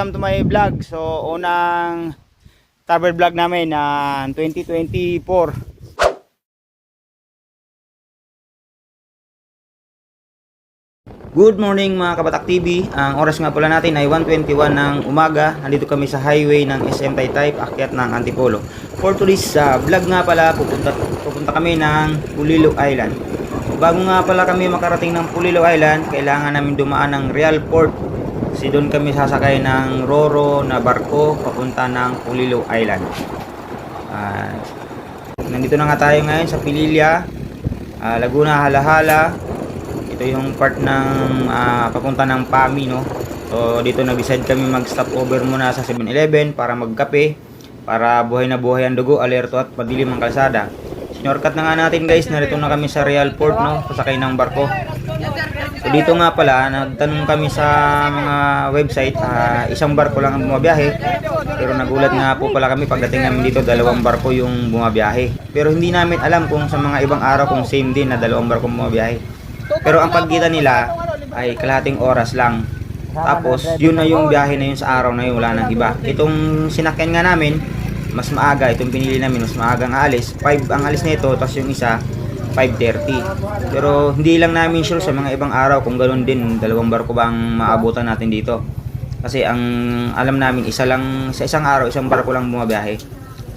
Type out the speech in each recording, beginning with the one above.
welcome to my vlog. So, unang travel vlog namin na 2024. Good morning mga Kabatak TV. Ang oras nga pala natin ay 1:21 ng umaga. Nandito kami sa highway ng SM Taytay, akyat ng Antipolo. For today's vlog nga pala, pupunta kami ng Pulilo Island. Bago nga pala kami makarating ng Pulilo Island, kailangan namin dumaan ng Real Port. Kasi doon kami sasakay ng Roro na barko papunta ng Pulilo Island. Nandito na nga tayo ngayon sa Pililla, Laguna, Halahala. Ito yung part ng papunta ng PAMI, no? So dito nag-decide kami mag-stop over muna sa 7-Eleven para magkape, para buhay na buhay ang dugo, alerto at madilim ang kalsada. Sinorkat na nga natin guys, narito na kami sa Real Port, no? Pasakay ng barko. So dito nga pala, nagtanong kami sa mga website, isang barko lang ang bumabiyahe. Pero nagulat nga po pala kami pagdating namin dito, dalawang barko yung bumabiyahe. Pero hindi namin alam kung sa mga ibang araw kung same din na dalawang barko bumabiyahe. Pero ang pagkita nila ay kalahating oras lang. Tapos yun na yung biyahe na yun sa araw na yun, wala nang iba. Itong sinakyan nga namin, mas maaga, itong pinili namin, mas maaga ang alis. 5 ang alis nito, tapos yung isa 5:30. Pero hindi lang namin sure sa mga ibang araw kung ganoon din, dalawang barko ba ang maabutan natin dito. Kasi ang alam namin, isa lang sa isang araw, isang barko lang bumabiyahe.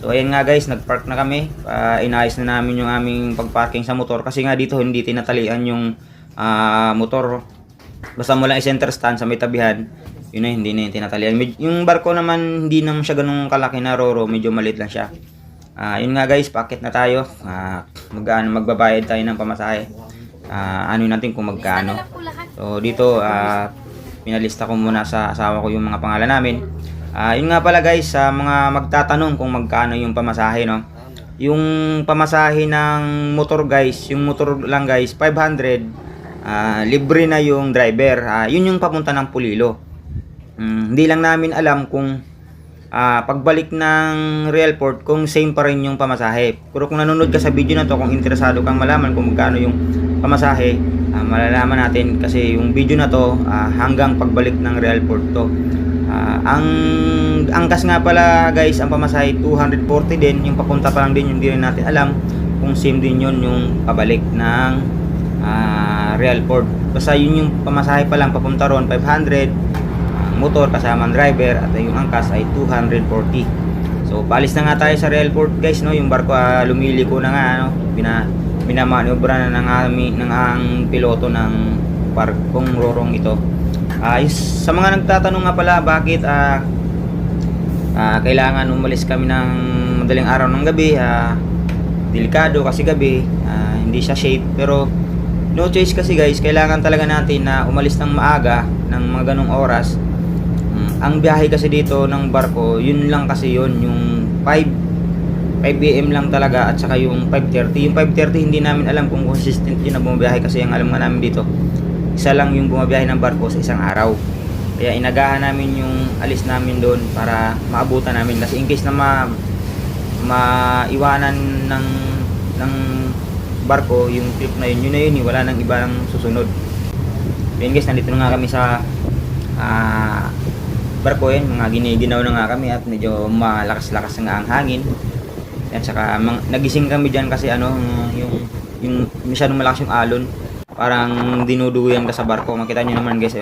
So ayan nga guys, nagpark na kami. Inayos na namin yung aming pagparking sa motor kasi nga dito hindi tinatalian yung motor. Basta mo lang i-center stand sa may tabihan, yun na, hindi na yung tinatalian. Yung barko naman hindi naman siya ganung kalaki na Roro, medyo maliit lang siya. Yun nga guys, packet na tayo. Magbabayad tayo ng pamasahe. Ano natin kung magkano. So dito pinalista ko muna sa asawa ko yung mga pangalan namin. Yun nga pala guys, sa mga magtatanong kung magkano yung pamasahe, no. Yung pamasahe ng motor guys, yung motor lang guys 500, libre na yung driver. Yun yung papunta ng Pulilo. Hindi lang namin alam kung pagbalik ng Real Port kung same pa rin yung pamasahe. Pero kung nanonood ka sa video na to, kung interesado kang malaman kung magkano yung pamasahe, malalaman natin kasi yung video na to hanggang pagbalik ng Real Port to. Ang angkas nga pala guys, ang pamasahe 240 din, yung papunta pa lang din, yung hindi rin natin alam kung same din yun yung pabalik ng Real Port. Basta yun yung pamasahe pa lang papunta ron 500, motor kasama ang driver, at yung angkas ay 240. So paalis na nga tayo sa Real Port guys, no. Yung barko lumiliko na nga, no. Minamaniobra na ng ang piloto ng barkong Rorong ito. Sa mga nagtatanong nga pala bakit kailangan umalis kami ng madaling araw ng gabi, delikado kasi gabi, hindi siya safe, pero no choice kasi guys, kailangan talaga natin na umalis ng maaga ng mga ganong oras. Ang biyahe kasi dito ng barko, yun lang kasi yun, yung 5 AM lang talaga, at saka yung 5:30. Yung 5:30 hindi namin alam kung consistent yun na bumabiyahe, kasi ang alam nga namin dito, isa lang yung bumabiyahe ng barko sa isang araw. Kaya inagahan namin yung alis namin doon para maabutan namin, kasi in case na maiwanan ng barko yung trip na yun, wala nang ibang susunod. Yun guys, nandito na nga kami sa barko. Yan, mga giniginaw na nga kami at medyo malakas-lakas nga ang hangin. At saka nagising kami dyan kasi yung masyadong malakas yung alon, parang dinuduyan ka sa barko. Makita nyo naman guys,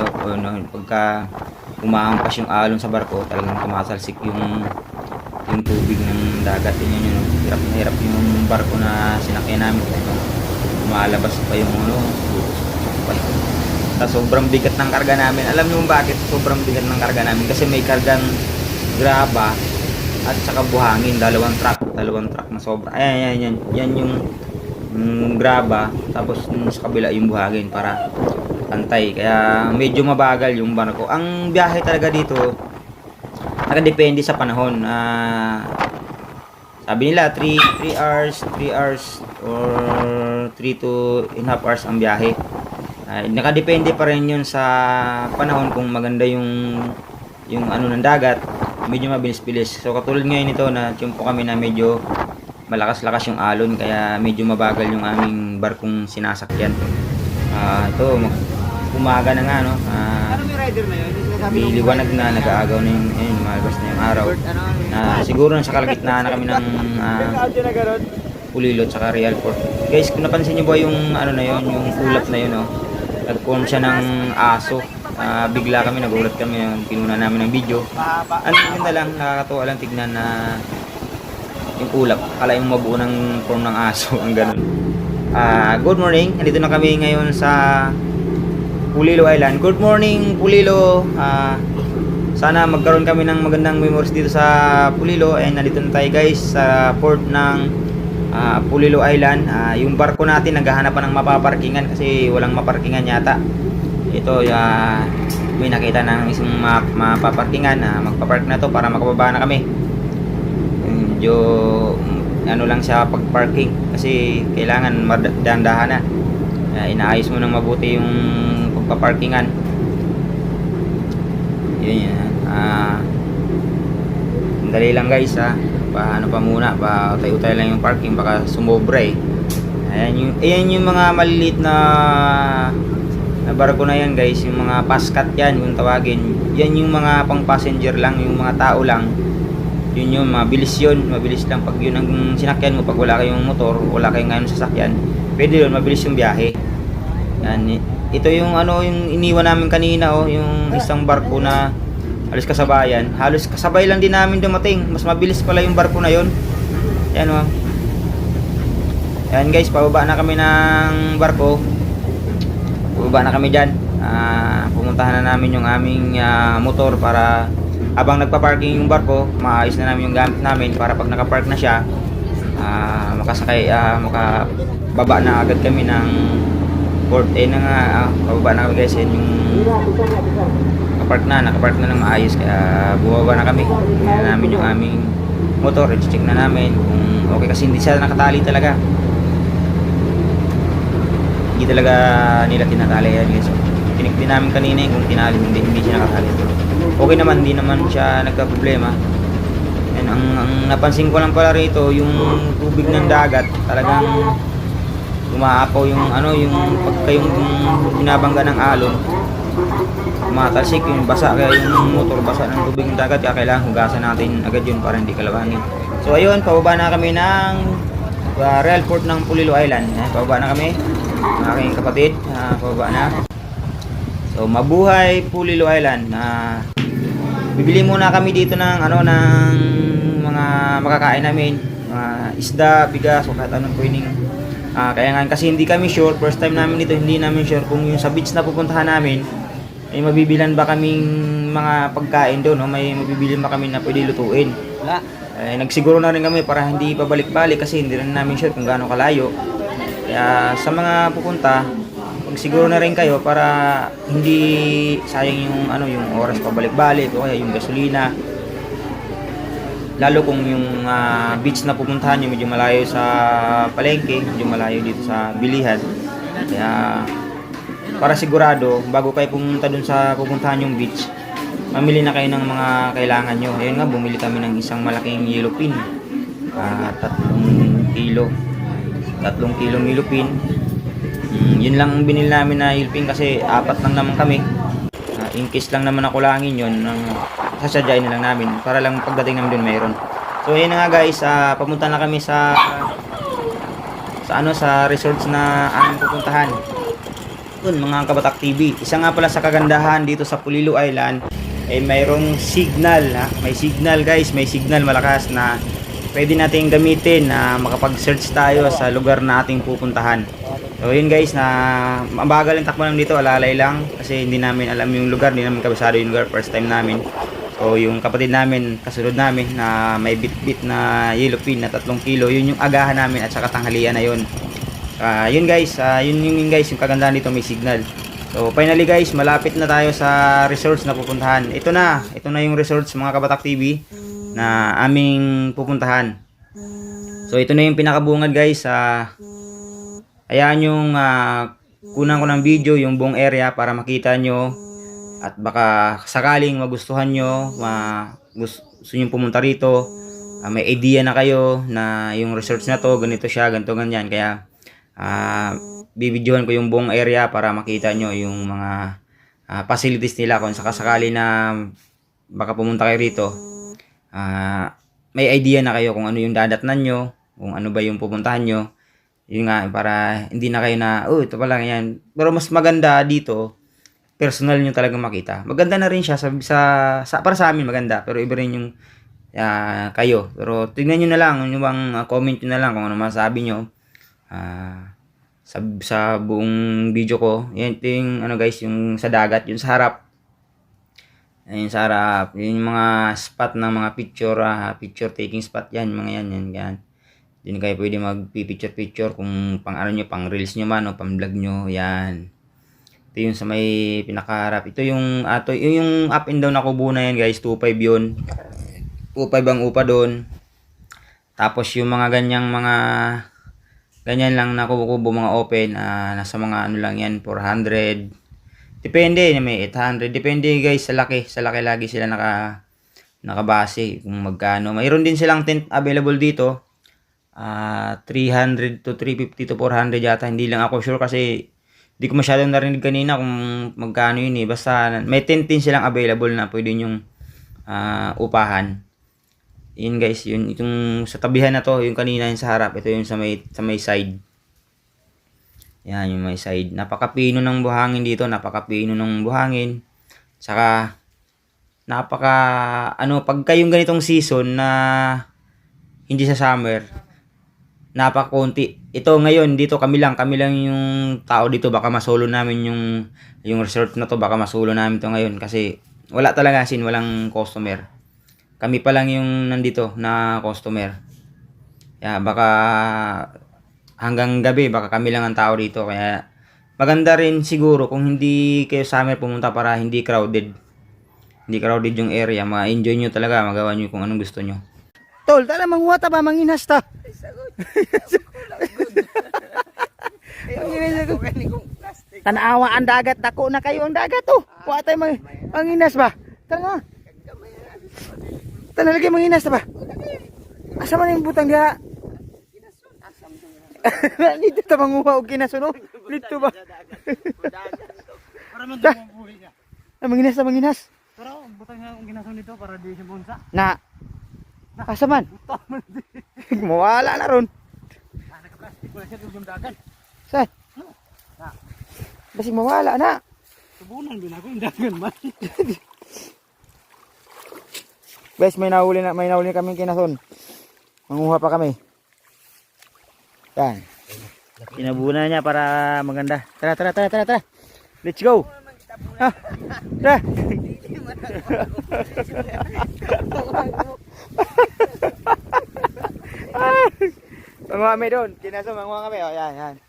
pagka umahampas yung alon sa barko, talagang tumasalsik yung tubig ng dagat. Yun, hirap na hirap yung barko na sinakyan namin. Lumalabas pa yung sobrang bigat ng karga namin. Alam niyo bakit sobrang bigat ng karga namin? Kasi may kargang graba at saka buhangin, dalawang truck na sobra. Ayan yung graba, tapos sa kabila yung buhangin para pantay. Kaya medyo mabagal yung barko. Ang biyahe talaga dito nakadepende sa panahon. Sabi nila 3 hours or 3.5 hours ang biyahe. Nakadepende pa rin yun sa panahon, kung maganda yung ng dagat, medyo mabilis-bilis. So katulad ngayon ito na tiyempo kami na medyo malakas-lakas yung alon, kaya medyo mabagal yung aming barkong sinasakyan. Ito umaga na nga, no? Ano may rider na yun? Yung sinasabi ng Liwanag rider na, nag-aagaw na yung, ayun, malabas na yung araw. Siguro nasa kalagitnaan na kami ng Audio na gano'n. Pulilo tsaka Real Port. Guys, kung napansin niyo ba yung ano na yun, yung ulap na yun, no? Nag-form siya ng aso. Bigla kami, nagulat kami, pinuna namin ng video. Ano yun na lang, nakakatuwa lang tignan na yung ulap. Akala yung mabuo ng form ng aso, ang ganun. Good morning, nandito na kami ngayon sa Pulilo Island. Good morning, Pulilo. Sana magkaroon kami ng magandang memories dito sa Pulilo. And nandito na tayo guys sa port ng Pulilo Island. Yung barko natin naghahanap pa ng mapaparkingan kasi walang maparkingan yata. Ito may nakita ng isang mapaparkingan. Magpapark na to para makababa na kami. Medyo ano lang siya pag-parking kasi kailangan dahan-dahan na. Inaayos mo nang mabuti yung pagpaparkingan. Yun yan. Dali lang guys paano pa muna, utay-utay lang yung parking, baka sumobra eh. Ayan yung mga maliliit na barko na yan guys, yung mga paskat yan kung tawagin. Yan yung mga pang passenger lang, yung mga tao lang. Yun yung mabilis lang pag yun ang sinakyan mo. Pag wala kayong motor, wala kayong ngayon sasakyan, pwede yun, mabilis yung biyahe. Yan, ito yung yung iniwan namin kanina, yung isang barko na halos kasabay lang din namin dumating. Mas mabilis pala yung barko na yun. Yan yan guys, pababa na kami ng barko. Pababa na kami dyan. Pumuntahan na namin yung aming motor para habang nagpa-parking yung barko, maayos na namin yung gamit namin para pag nakapark na siya, makasakay, makababa na agad kami ng port. Pababa na kami guys. Yung nakapark na ng maayos, kaya bumaba na kami. Tingnan na namin yung aming motor, i-check na namin kung okay kasi hindi siya nakatali talaga. Hindi talaga nila tinatali yan guys. Tinik din namin kanina kung tinali, hindi siya nakatali. Okay naman, hindi naman siya nagka-problema. And ang napansin ko lang pala rito, yung tubig ng dagat talagang umaapaw yung pagka yung binabangga ng alon, matalsik yung basa, kaya yung motor basa ng tubig ng dagat, kaya kailangan hugasan natin agad yun para hindi kalawangin. So ayun, pababa na kami ng Real Port ng Pulilo Island. Pababa na kami, aking kapatid, pababa na. So mabuhay Pulilo Island. Bibili muna kami dito ng ng mga makakain namin, isda, bigas, o kahit anong pwedeng. Kaya nga kasi hindi kami sure, first time namin dito, hindi namin sure kung yung sa beach na pupuntahan namin ay mabibilan ba kaming mga pagkain doon, may mabibilan ba kami na pwede lutuin. Wala. Nagsiguro na rin kami para hindi pabalik-balik kasi hindi rin namin sure kung gaano kalayo. Kaya sa mga pupunta, siguro na rin kayo para hindi sayang yung oras pabalik-balik o kaya yung gasolina. Lalo kung yung beach na pupuntahan nyo medyo malayo sa palengke, medyo malayo dito sa bilihan. Kaya para sigurado, bago kayo pumunta dun sa pupuntahan yung beach, mamili na kayo ng mga kailangan nyo. Ayun nga, bumili kami ng isang malaking yellow pin, 3 kilo yellow pin. Yun lang ang binili namin na yellow pin kasi 4 lang naman kami. In case lang naman na kulangin yun, sasadyain na lang namin para lang pagdating namin dun mayroon. So ayun na nga guys, papunta na kami sa resorts na aming pupuntahan. Yun mga Kabatak TV, isa nga pala sa kagandahan dito sa Pulilo Island ay mayroong signal. May signal guys, may signal malakas na pwede natin gamitin na makapag-search tayo sa lugar na ating pupuntahan. So yun guys, na mabagal ang takbo namin dito, alalay lang kasi hindi namin alam yung lugar, hindi namin kabisado yung lugar, first time namin. So yung kapatid namin, kasunod namin na may bit-bit na yellow pin na 3 kilo, yun yung agahan namin at saka tanghalian na yun. Yun guys, yun guys, yung kagandahan dito, may signal. So finally guys, malapit na tayo sa resorts na pupuntahan. Ito na yung resorts mga Kabatak TV na aming pupuntahan. So ito na yung pinakabungad guys. Ayan yung kunan ko ng video yung buong area para makita nyo at baka sakaling magustuhan nyo, gusto nyo pumunta rito, may idea na kayo na yung resorts na to ganito siya, ganito ganyan. Kaya bibidyohan ko yung buong area para makita nyo yung mga facilities nila kung sakasakali na baka pumunta kayo rito. May idea na kayo kung ano yung dadatnan nyo, kung ano ba yung pupuntahan nyo. Yun nga, para hindi na kayo na, oh, ito pala yan. Pero mas maganda dito, personal nyo talaga makita. Maganda na rin siya para sa amin maganda, pero iba rin yung kayo. Pero tignan nyo na lang, yung bang comment nyo na lang kung ano masabi nyo. Sa buong video ko, yan yung ano guys, yung sa dagat, yung sa harap. Ayun sa harap, yung mga spot ng mga picture taking spot yan, mga yan. Hindi kayo pwede mag-picture kung pang ano nyo, pang reels nyo man o pang vlog nyo, yan. Ito yung sa may pinakaharap. Ito yung up and down na kubo na yan guys, 2.5 yun. 2.5 ang upa doon. Tapos yung mga ganyan lang na kubo mga open, nasa mga ano lang yan, 400. Depende, may 800. Depende guys sa laki. Sa laki lagi sila nakabase kung magkano. Mayroon din silang tent available dito. 300 to 350 to 400 yata. Hindi lang ako sure kasi di ko masyadong narinig kanina kung magkano yun eh. Basta may tent din silang available na pwede nyong upahan. Yun guys, yun itong sa tabihan na to, yung kanina yung sa harap, ito yung sa may side. Yan yung may side. Napakapino ng buhangin dito, napakapino ng buhangin. Saka pag kayong ganitong season na hindi sa summer, napakakunti. Ito ngayon dito kami lang yung tao dito, baka masolo namin yung resort na to, baka masolo namin to ngayon kasi wala talaga walang customer. Kami pa lang yung nandito na customer. Baka hanggang gabi baka kami lang ang tao dito, kaya maganda rin siguro kung hindi kayo summer pumunta para hindi crowded. Hindi crowded yung area, ma-enjoy nyo talaga, magawa nyo kung anong gusto nyo. Tol, tala manguha ta ba manginas ta? Tanawa ang dagat, dako na kayo ang dagat oh. Kuha tayo manginas ba? Tara nga. Tara lagi manginas ta ba? Asa man yung butang diha? Dito ta manguha og kinasun oh. Dito ba? Para man tumubuhi niya. Manginas. Pero butang nga ang ginason dito para di siya bunsa. Na. Asa man? Mawala na ron. Naka-plastic wala siya tugong dagan. Say. Basi mawala na. Subunan din ako yung dagan man. Guys, may nahuli kami kinason. Manguha pa kami. Yan. Kinabunan niya para maganda. Tara. Let's go. Tara. Manguha kami doon. Kinason, manguha kami. O, yan.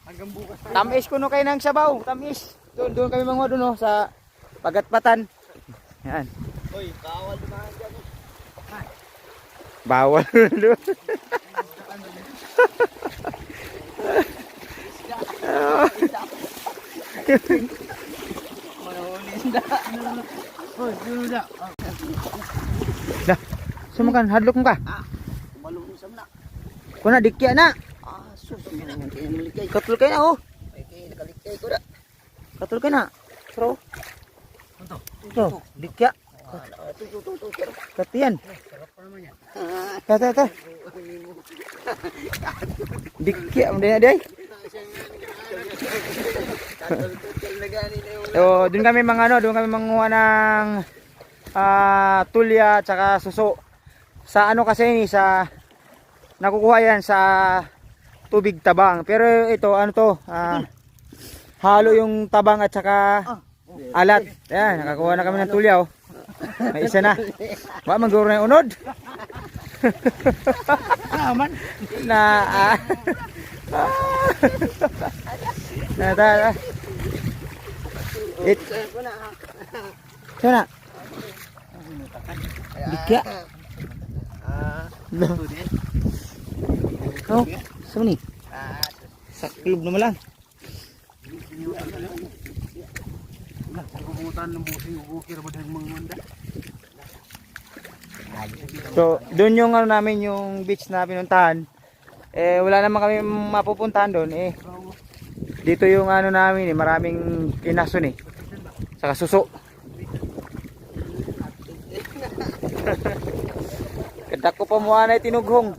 Hanggang bukas. Tamis ko no kayo ng sabaw. Tamis. Doon kami manguha doon oh, sa Pagatpatan. Yan. Hoy, bawal dumaan dyan. Bawal doon. Hoy, dito da. Dah. Sumakan hadlok mo ka. Malung sam na. Kuna dikya na. Sus, naman kayo malikay. Katul kay na oh. Ay, kayo nakalikay ko na. Katul kay na. Pero Ito. ito dikya. Ito. Katiyan. Sarap pa naman yan. Tata. Dikya mo din day. So, doon kami manguha ng tulya at saka suso. Sa ano kasi sa nakukuha yan sa tubig tabang. Pero ito ano to, halo yung tabang at saka alat. Ayan, nakakuha na kami ng tulya oh. May isa na. Ba maguro na yung unod. Naman. Tara. Sana. Dikya. Oh, saan ni? Sa club naman lang. Pagkukutan ng busing ukukir ba dahil mga manda? So, doon yung ano namin yung beach na pinuntahan. wala naman kami mapupuntahan doon eh. Dito yung ano namin eh, maraming kinason eh. Saka suso. Kadak ko pa mukha na tinughong.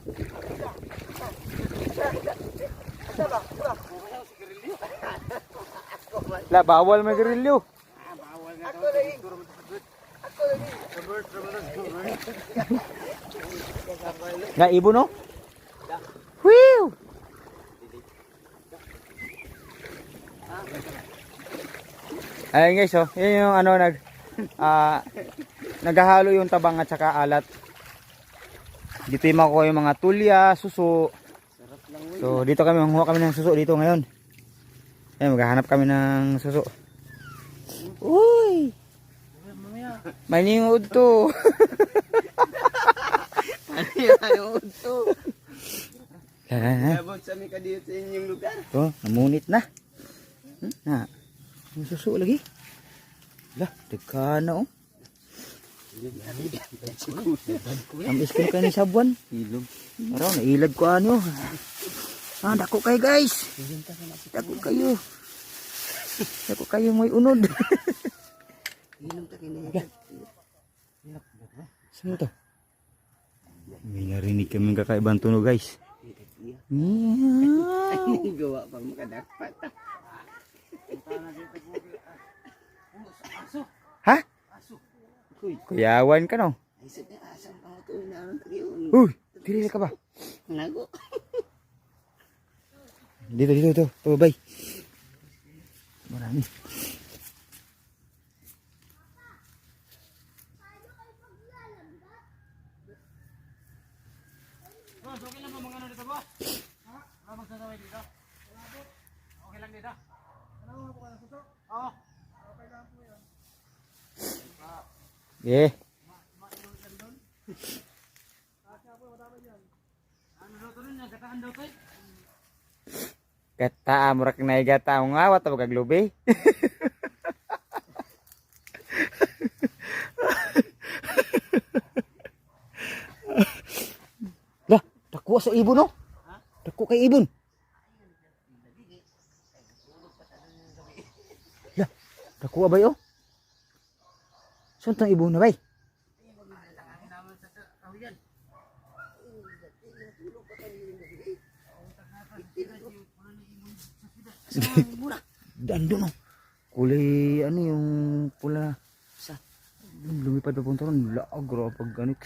La, bawal may grilyo. Nga ibo no? Whew! Ayun guys, oh, yun yung ano naghahalo yung tabang at saka alat. Dito yung makuha yung mga tulya, suso. So dito kami, manguha kami ng suso dito ngayon. Ayun, maghahanap kami ng suso. Uy! May ningod to. Ayaw to. Abot sa mi ka dito sa inyong lugar. Oh, namunit na. Na. May suso lagi. Lah, dagkana oh. Ang iskin kayo ni Sabuan. Ilog. Araw, nailad ko ano. Dako kayo guys. Dako kayo. Dako kayo may unod. Inom ta kini. Saan to? May narinig kami kakaibang tunog guys. Gawa pang makadapat. Ha? Kuyawan ka no? Ay sa asam pa to inaron tagiun. Uy, dili ka ba? Nago. Dito. To, bay. Marami. Yeah. Gata murak na gata ang awat o kaglubi. Lah, dako sa ibon no? Dako kay ibon. Lah, dako ba yo? Suntang ibon na bay. Dando no. Kulay ano yung pula sa lumipad papunta ron. Laag pag ganit.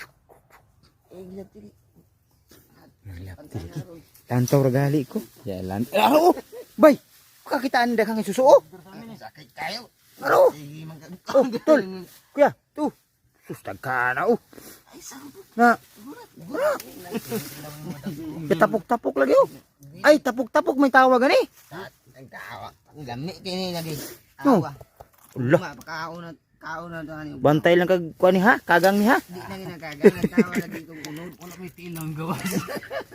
Lantaw ragali ko. Ya lantaw. Bay, kakitaan da kang susuo. Sakit kayo. Aro. Oh, tol. Kuya, tu. Sustag ka na oh. Na. Tapok-tapok lagi oh. Ay, tapok-tapok may tawag gani. Tawa. Gami kini lagi. No. Awa. Ulah. Kaon na ani. Bantay lang kag kuan ni ha, kagang ni ha. Di na ginagagan tawa lagi kung unod. Wala may tinong gawas.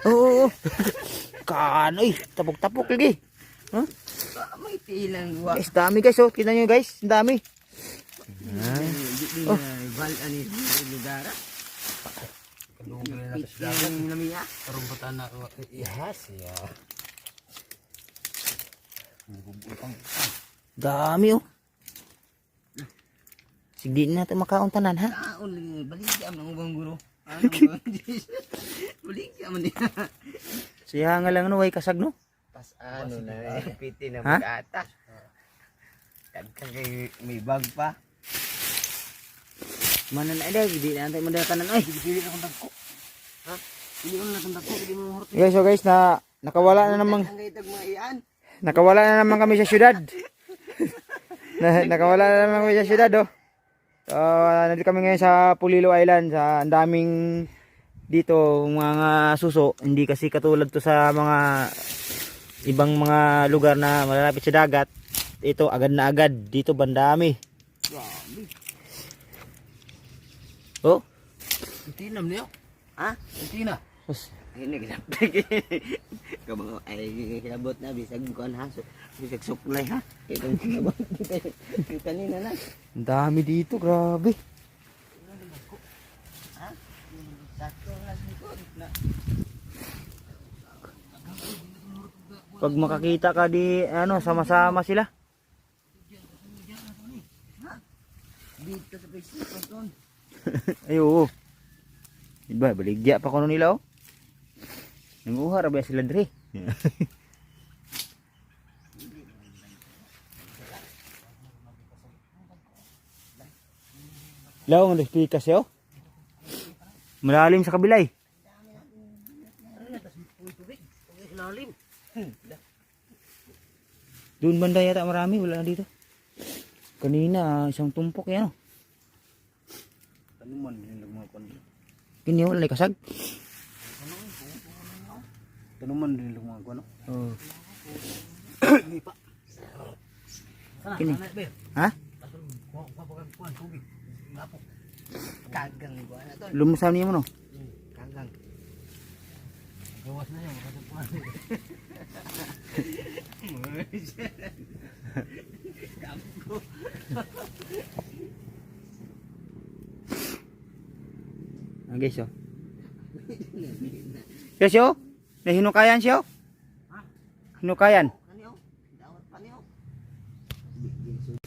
Oo. Kanoy, tapok-tapok lagi. Huh? May tilang gawas. Guys, dami guys oh. Tingnan niyo guys, ang dami. Di na val ani dara. Yung lamia. Rumpatan na ihas ya. Dami oh. Sige na natin makaon tanan ha. Kaon baligya man ubang guro. Ano ba? Baligya man niya. Siya nga lang no way kasag no. Pas ano na piti na Ha? mag-ata. Kagkag may bag pa. Manan na day, di na natin madakanan ay. Pili na kung dagko. Ha? Pili ko na kung dagko, hindi mo mahurot. Guys, so guys na nakawala na namang Ang gaitag mga iyan. nakawala na naman kami sa syudad. Nakawala na naman kami sa syudad oh. So, nandito kami ngayon sa Pulilo Island. Sa ang daming dito mga suso. Hindi kasi katulad to sa mga ibang mga lugar na malalapit sa dagat. Ito agad na agad. Dito bandami. Oh. Tinam niyo. Ha? Tina. Ini ginapig. Kabang ay kilabot na bisag kuan ha. Bisag suklay ha. Itong kilabot kita nina na. Ang dami dito, grabe. Ha? Sakto lang dito na. Pag makakita ka di, ano, sama-sama sila. Dito sa Facebook ton. Ay, oo. Diba, baligya pa ko nila, oh. Nanguha, rabaya sila dre. Law, ang respikas yun. Malalim sa kabila, eh. Lalim. Doon banda yata marami, wala na dito. Kanina, isang tumpok yan, oh. Tanuman din lang mga kundi. Kini wala kasag. Tanuman din lang mga kuno. Oh. Hindi pa. Kini. Ha? Kagang ni buwan na to. Lumusan niyo mo, no? Kagang. Gawas na yan, makatapuan. Ah, guys, oh. Guys, oh. Nahinukayan siya, oh. Hinukayan. Kaniyo? Dawat pa niyo.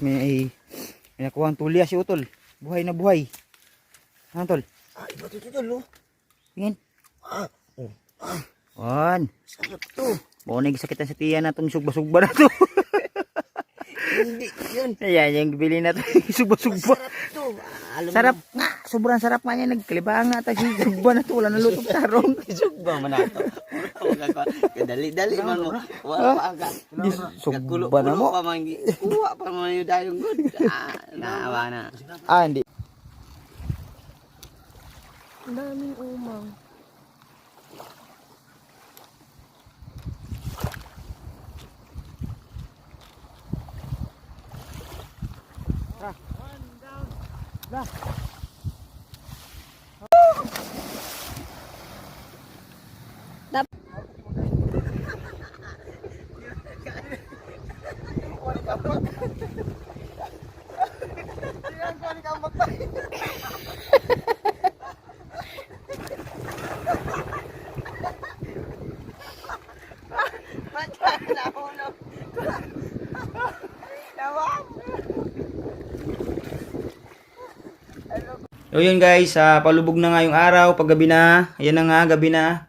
May nakuha ang tulya si Utol. Buhay na buhay. Ano, Tol? Ah, iba to lo. Tingin. Ah, oh. Wan. Sarap to. Buhay sakitan sa tiyan na itong sugba-sugba na to. Hindi, yun. Ayan, yung bili na to. Sugba-sugba. Sarap to. Alam Sarap nga. Sobrang sarap nga niya. Nagkalibang nga. Tapos yung sugba na to. Wala na lutong tarong. Sugba man ato. Dali-dali man mo. Wala pa aga. Sugba na mo. Kuha pa man yung dayong good. Ah, naawa na. Ah, hindi. Ang daming umang. So yun guys, palubog na nga yung araw, paggabi na, ayan na nga, gabi na.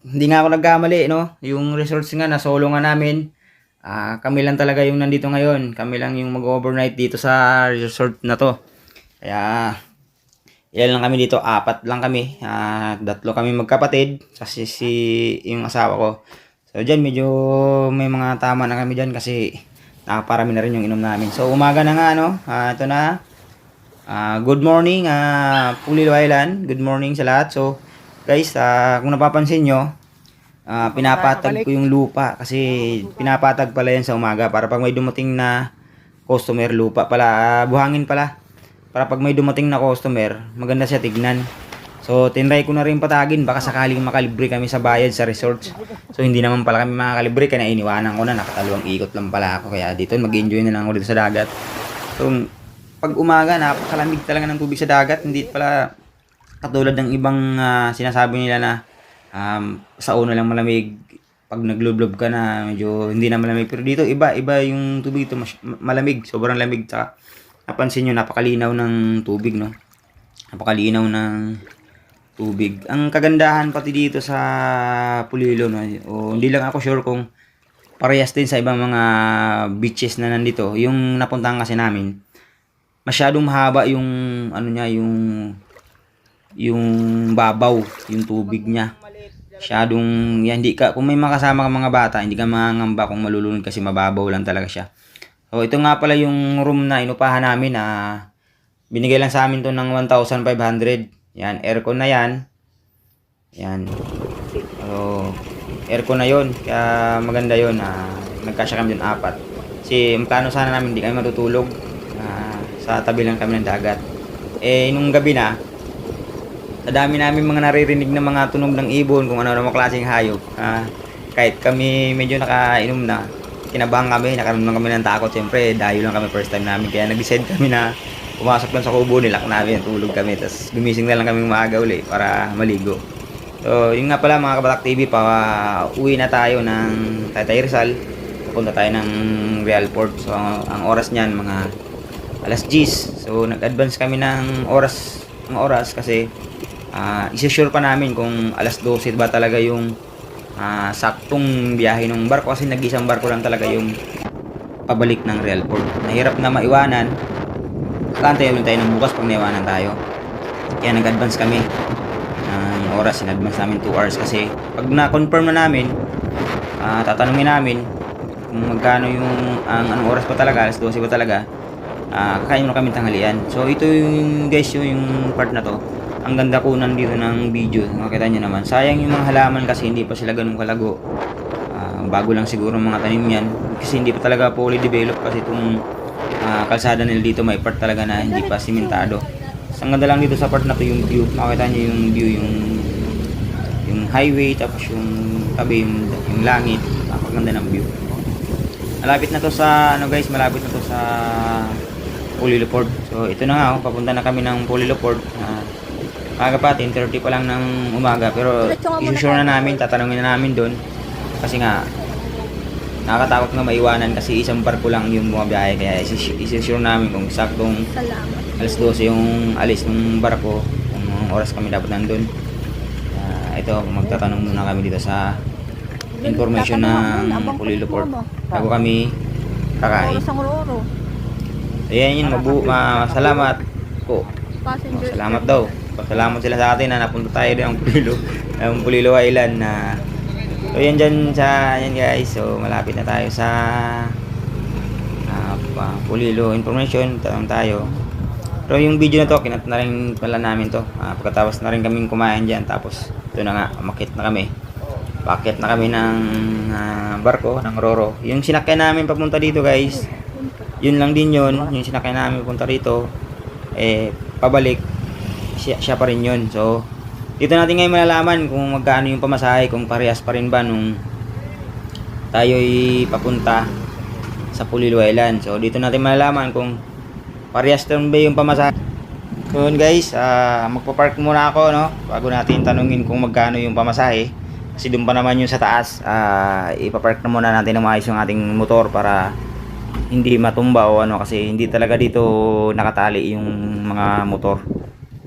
Hindi nga ako nagkamali, no? Yung resorts nga, na-solo nga namin. Kami lang talaga yung nandito ngayon. Kami lang yung mag-overnight dito sa resort na to. Kaya, ilan lang kami dito, 4 lang kami. 3 kami magkapatid, kasi yung asawa ko. So dyan, medyo may mga tama na kami dyan kasi nakaparami na rin yung inom namin. So umaga na nga, no? Ito na. Good morning, Pulilo Island. Good morning sa lahat. So, guys, kung napapansin nyo, pinapatag ko yung lupa kasi pinapatag pala yan sa umaga para pag may dumating na customer, lupa pala, buhangin pala. Para pag may dumating na customer, maganda siya tignan. So, tinry ko na rin patagin, baka sakaling makalibre kami sa bayad sa resorts. So, hindi naman pala kami makakalibre, kaya iniwanan ko na, nakatalawang ikot lang pala ako. Kaya dito, mag-enjoy na lang ako dito sa dagat. So, pag umaga, napakalamig talaga ng tubig sa dagat. Hindi pala katulad ng ibang sinasabi nila na sa una lang malamig. Pag naglublob ka na, medyo hindi na malamig. Pero dito, iba yung tubig ito. Malamig, sobrang lamig. Tsaka, napansin nyo, napakalinaw ng tubig, no? Napakalinaw ng tubig. Ang kagandahan pati dito sa Pulilo, no? O, hindi lang ako sure kung parehas din sa ibang mga beaches na nandito. Yung napuntahan kasi namin, masyadong mahaba yung ano niya, yung babaw, yung tubig niya. Masyadong yan, hindi ka, kung may makasama kang mga bata, hindi ka mangangamba kung malulunod kasi mababaw lang talaga siya. So ito nga pala yung room na inupahan namin, binigay lang sa amin to ng 1,500. Yan, aircon na yan. Yan. So aircon na yon, kaya maganda yon. Nagkasya kami dun 4. Kasi ang plano sana namin, hindi kami matutulog. Sa tabi lang kami ng dagat. Nung gabi na, sa dami namin mga naririnig na mga tunog ng ibon, kung ano-ano mga klaseng hayop. Kahit kami medyo nakainom na, kinabahan kami, nakaramdam kami ng takot. Siyempre, dayo lang kami, first time namin. Kaya nag-decide kami na pumasok lang sa kubo, nilak namin, tulog kami. Tapos gumising na lang kami maaga uli para maligo. So, yun nga pala mga Kabatak TV, uwi na tayo ng Taytay Rizal. Pupunta tayo ng Realport. So, ang oras niyan mga alas 10. So, nag-advance kami ng oras kasi isa-sure pa namin kung alas 12 ba talaga yung saktong biyahe ng barko kasi nag-isang barko lang talaga yung pabalik ng Realport. Nahirap na maiwanan. Kantay ulit tayo ng bukas pag naiwanan tayo. Kaya nag-advance kami. Yung oras, in-advance namin 2 hours kasi pag na-confirm na namin, tatanungin namin kung magkano yung anong oras pa talaga, alas 12 ba talaga, kakain mo kami tanghalian. So ito yung guys, yung part na to. Ang ganda ko nandito ng video, makita nyo naman. Sayang yung mga halaman kasi hindi pa sila ganun kalago. Bago lang siguro mga tanim yan kasi hindi pa talaga fully develop kasi itong kalsada nila dito may part talaga na hindi pa simentado. Ang ganda lang dito sa part na to yung view. Makita nyo yung view, yung highway, tapos yung tabi, yung langit. Napakaganda ng view. Malapit na to sa, malapit na to sa Polillo Port. So, ito na nga, papunta na kami ng Polillo Port. Maaga pa, 10:30 pa lang ng umaga. Pero, isusure na namin, tatanungin na namin doon. Kasi nga, nakakatakot nga maiwanan kasi isang barko lang yung bumabiyahe. Kaya, isusure namin kung saktong alas 12 yung alis ng barko, kung anong oras kami dapat nandun. Ito, magtatanong muna kami dito sa information ng Polillo Port bago kami kakain. Ayan yun, salamat po. Salamat daw. Salamat sila sa atin na napunta tayo din ang Polillo Island na so yan dyan guys. So malapit na tayo sa Polillo information. Tanong tayo. Pero yung video na to, kinat na rin pala namin to. Pagkatapos na rin kaming kumain dyan. Tapos, ito na nga, umakit na kami. Pakit na kami ng barko, ng Roro. Yung sinakyan namin papunta dito guys, yun lang din yun. Yung sinakyan namin papunta rito, pabalik, siya pa rin yun. So, dito natin ngayon malalaman kung magkano yung pamasahe, kung parehas pa rin ba nung tayo'y papunta sa Polillo Island. So, dito natin malalaman kung parehas din ba yung pamasahe. So yun guys, magpa-park muna ako no bago natin tanungin kung magkano yung pamasahe. Kasi doon pa naman yung sa taas. Ipa-park na muna natin ng maayos yung ating motor para hindi matumba o ano kasi hindi talaga dito nakatali yung mga motor.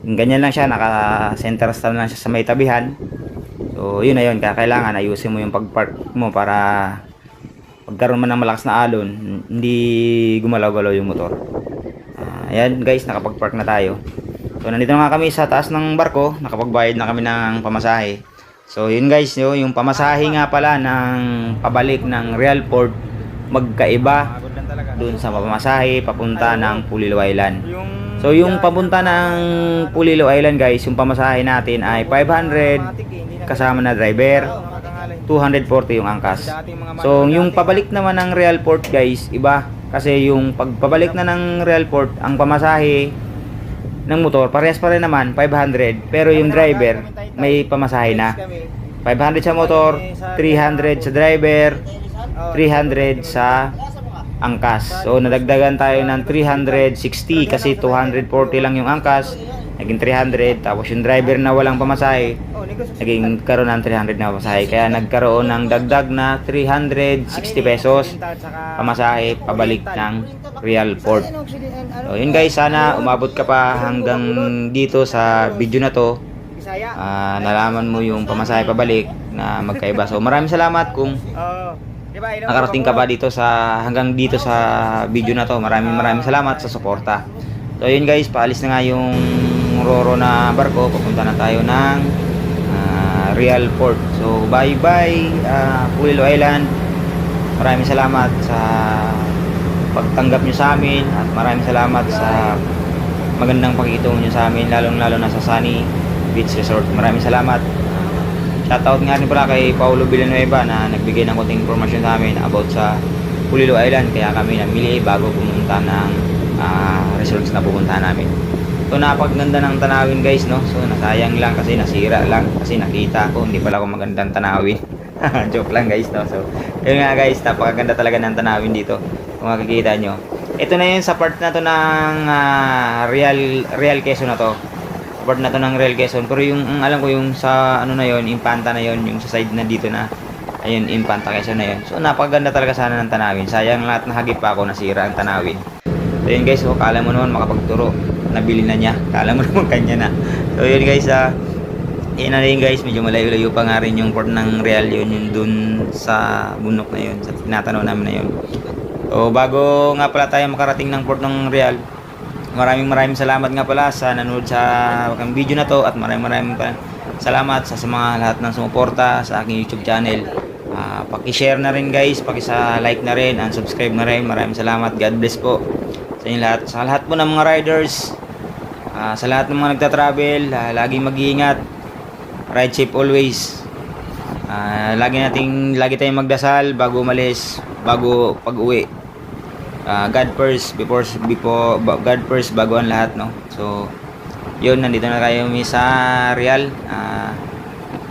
Yung ganyan lang siya, naka-center stand lang siya sa may tabihan. So yun na yun, kailangan ayusin mo yung pag-park mo para pagkaroon man ng malakas na alon, hindi gumalaw-galaw yung motor. Ayan guys, nakapag-park na tayo. So nandito na nga kami sa taas ng barko, nakapagbayad na kami ng pamasahe. So yun guys, yung pamasahe nga pala ng pabalik ng Realport magkaiba dun sa pamasahe papunta ng Polillo Island. So yung papunta ng Polillo Island guys, yung pamasahe natin ay 500 kasama na driver, 240 yung angkas. So yung pabalik naman ng Realport guys, iba. Kasi yung pagpabalik na ng Realport, ang pamasahe ng motor, parehas pa rin naman, 500. Pero yung driver, may pamasahe na. 500 sa motor, 300 sa driver, 300 sa angkas. So, nadagdagan tayo ng 360 kasi 240 lang yung angkas. Naging 300. Tapos yung driver na walang pamasahe, naging karoon ng 300 na pamasahe. Kaya nagkaroon ng dagdag na 360 pesos pamasahe pabalik ng Realport. So yun guys, sana umabot ka pa hanggang dito sa video na to. Nalaman mo yung pamasahe pabalik na magkaiba. So maraming salamat kung nakarating ka pa dito hanggang dito sa video na to. Maraming salamat sa suporta. So yun guys, paalis na nga yung Roro na barko, papunta na tayo ng Realport. So bye bye Polillo Island. Maraming salamat sa pagtanggap nyo sa amin at maraming salamat sa magandang pakikitungo nyo sa amin, lalo na sa Sunny Beach Resort. Maraming salamat. Shoutout nga rin pala kay Paulo Villanueva na nagbigay ng konting informasyon sa amin about sa Polillo Island, kaya kami namili bago pumunta ng resorts na pupuntahan namin. So napakaganda ng tanawin guys no. So nasayang lang kasi nasira lang kasi nakita ko hindi pala ako magandang tanawin. Joke lang guys no. So yun nga guys, napakaganda talaga ng tanawin dito kung makikita nyo. Ito na yun sa part na to ng Real Quezon na to. part na to ng Real Quezon. Pero yung ang alam ko yung sa ano na yon, Impanta na yon, yung sa side na dito na ayun, Impanta Quezon na yon. So napakaganda talaga sana ng tanawin. Sayang lahat na hagip pa ako, nasira ang tanawin. So yun guys, so kala mo naman makapagturo, nabili na niya, kala mo naman kanya na. So yun guys, yun na rin guys, medyo malayo-layo pa nga rin yung port ng Real, yun yung dun sa bundok na yun, sa tinatanaw namin na yun. So bago nga pala tayo makarating ng port ng Real, maraming salamat nga pala sa nanood sa video na to, at maraming salamat sa mga lahat ng sumuporta sa aking YouTube channel. Paki-share na rin guys, paki-like na rin, and subscribe na rin. Maraming salamat, God bless po sa inyo lahat, sa lahat po ng mga riders, sa lahat ng mga nagta-travel, laging mag-iingat, ride safe always. Lagi tayong magdasal bago umalis, bago pag-uwi. God first before God first bago ang lahat, no. So yun, nandito na tayo sa Real.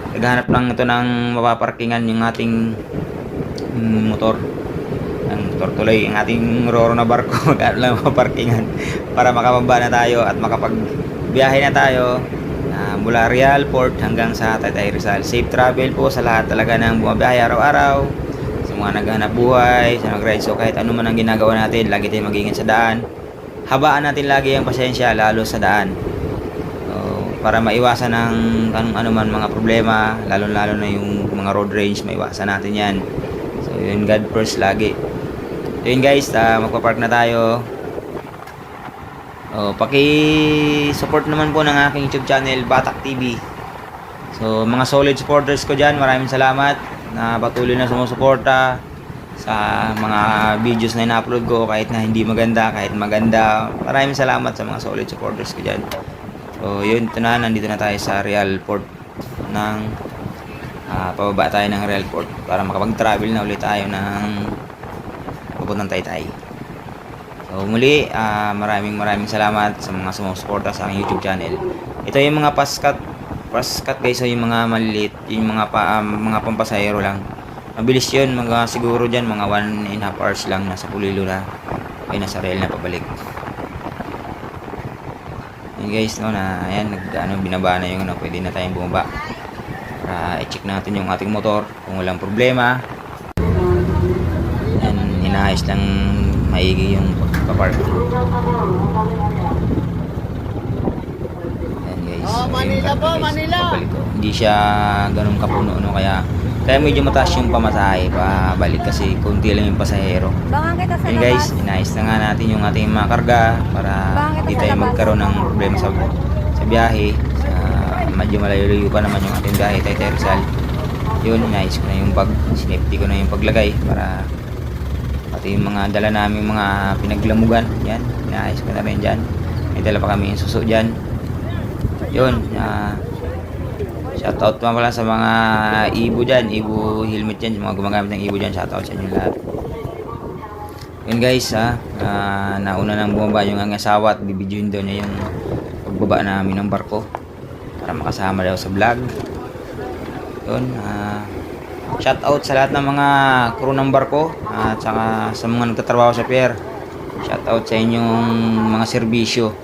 Naghahanap lang ito ng mapaparkingan yung ating motor, ang motor tuloy, ang ating roro na barko. Maghanap lang mapaparkingan para makababa na tayo at makapagbiyahe na tayo mula Real Port hanggang sa Taytay Rizal. Safe travel po sa lahat talaga ng bumabiyahe araw-araw, sa mga naghahanap buhay, sa nag-ride. So kahit ano man ang ginagawa natin, lagi tayong mag-ingat sa daan. Habaan natin lagi ang pasensya, lalo sa daan, para maiwasan ang ano man mga problema, lalo na yung mga road rage, maiwasan natin yan. So yun, God first lagi. So yun guys, magpa-park na tayo. Paki-support naman po ng aking YouTube channel, Batak TV. So mga solid supporters ko dyan, maraming salamat na patuloy na sumusuporta sa mga videos na ina-upload ko, kahit na hindi maganda, kahit maganda. Maraming salamat sa mga solid supporters ko dyan. So yun, ito na, nandito na tayo sa Real Port ng pababa tayo ng Real Port para makapag-travel na ulit tayo ng papuntang Taytay. So muli, maraming salamat sa mga sumusuporta sa aking YouTube channel. Ito yung mga paskat guys, so yung mga maliliit, yung mga pampasahero lang. Mabilis yun, siguro dyan mga 1.5 hours lang, nasa Pulilo na, ay nasa Real na pabalik. Ayan guys, no, na ayan, binaba na yung pwede na tayong bumaba para i-check natin yung ating motor kung walang problema. Ayan, inaayos lang maigi yung pagpapark. Ayan guys, so, Manila po, Manila. Hindi siya ganun kapuno, no, kaya medyo mataas yung pamasahe pabalik kasi konti lang yung pasahero. Ayan guys, inaayos na nga natin yung ating mga karga para hindi tayo magkaroon ng problema sa biyahe. Medyo malayo-layo pa naman yung ating biyahe, Taytay Rizal. Yun, inaayos ko na yung sinefty ko na yung paglagay para pati yung mga dala namin mga pinaglamugan, yan, inaayos ko na rin dyan. May dala pa kami yung suso dyan. Yun, shoutout pa pala sa mga Ibo dyan, Ibo helmet dyan, yung mga gumagamit ng Ibo dyan, shoutout sa inyo lahat. Yun guys, nauna nang bumaba yung ang asawa at bibidyoin daw niya yung pagbaba namin ng barko para makasama daw sa vlog. Yun, shoutout sa lahat ng mga crew ng barko at saka sa mga nagtatrabaho sa pier. Shoutout sa inyong mga serbisyo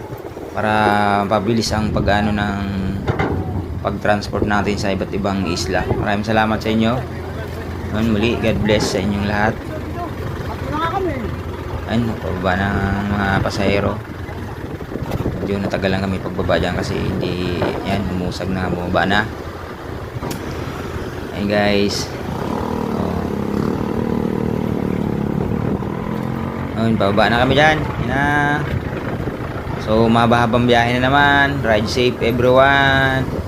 para pabilis ang pag-ano ng pag-transport natin sa iba't ibang isla. Maraming salamat sa inyo. Noon muli, God bless sa inyong lahat. Ayun, pababa ng mga pasahero. Medyo natagal lang kami pagbaba dyan kasi hindi, yan, umusag na, bumaba na. Ayun guys. Ayun, pababa na kami dyan. Yan na. So, mahaba-habang biyahe na naman. Ride safe everyone.